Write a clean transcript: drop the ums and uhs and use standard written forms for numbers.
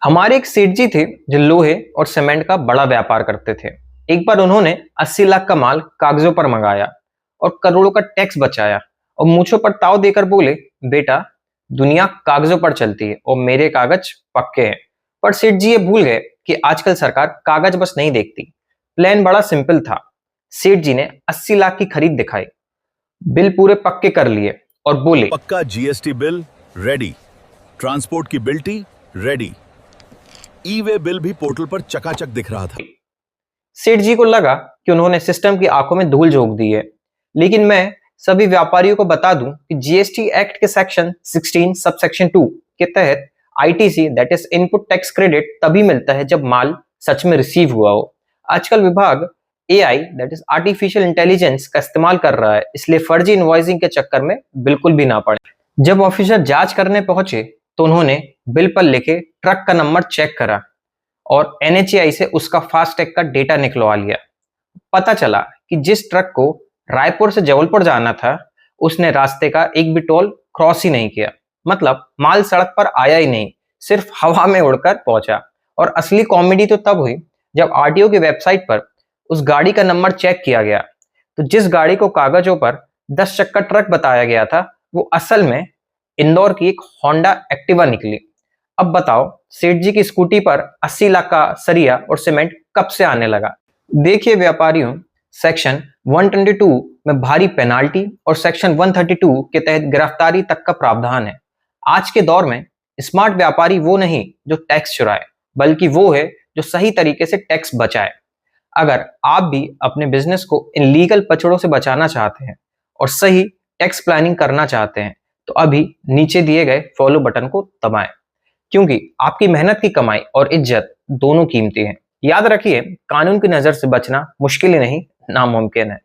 हमारे एक सेठ जी थे जो लोहे और सीमेंट का बड़ा व्यापार करते थे। एक बार उन्होंने 80 लाख का माल कागजों पर मंगाया और करोड़ों का टैक्स बचाया और मूंछों पर ताव देकर बोले, बेटा, दुनिया कागजों पर चलती है और मेरे कागज पक्के हैं। पर सेठ जी ये भूल गए कि आजकल सरकार कागज बस नहीं देखती। प्लान बड़ा सिंपल था। सेठ जी ने 80 लाख की खरीद दिखाई, बिल पूरे पक्के कर लिए और बोले, पक्का जीएसटी बिल रेडी, ट्रांसपोर्ट की बिल्टी रेडी, ई वे बिल भी पोर्टल पर चकाचक दिख रहा था। सेठ जी को लगा कि उन्होंने सिस्टम की आंखों में धूल झोंक दी है। लेकिन मैं सभी व्यापारियों को बता दूं कि जीएसटी एक्ट के सेक्शन 16 सब सेक्शन 2 के तहत ITC that is input tax credit तभी मिलता है जब माल सच में रिसीव हुआ हो। आजकल विभाग AI that is artificial intelligence का इस्तेमाल कर रहा है, इसलिए फर्जी इनवॉइसिंग के चक्कर में बिल्कुल भी ना पड़े। जब ऑफिसर जांच करने पहुंचे तो उन्होंने बिल पर लिखे ट्रक का नंबर चेक करा और एनएचएआई से उसका फास्टैग का डेटा निकलवा लिया। पता चला कि जिस ट्रक को रायपुर से जबलपुर जाना था, उसने रास्ते का एक भी टोल क्रॉस ही नहीं किया। मतलब माल सड़क पर आया ही नहीं, सिर्फ हवा में उड़कर पहुंचा। और असली कॉमेडी तो तब हुई जब आरटीओ की वेबसाइट पर उस गाड़ी का नंबर चेक किया गया, तो जिस गाड़ी को कागजों पर 10 चक्का ट्रक बताया गया था, वो असल में इंदौर की एक होंडा एक्टिवा निकली। अब बताओ, सेठ जी की स्कूटी पर 80 लाख का सरिया और सीमेंट कब से आने लगा? देखिए व्यापारियों, सेक्शन 122 में भारी पेनाल्टी और सेक्शन 132 के तहत गिरफ्तारी तक का प्रावधान है। आज के दौर में स्मार्ट व्यापारी वो नहीं जो टैक्स चुराए, बल्कि वो है जो सही तरीके से टैक्स बचाए। अगर आप भी अपने बिजनेस को इन लीगल पचड़ों से बचाना चाहते हैं और सही टैक्स प्लानिंग करना चाहते हैं, तो अभी नीचे दिए गए फॉलो बटन को दबाएं, क्योंकि आपकी मेहनत की कमाई और इज्जत दोनों कीमती हैं। याद रखिए, कानून की नजर से बचना मुश्किल ही नहीं, नामुमकिन है।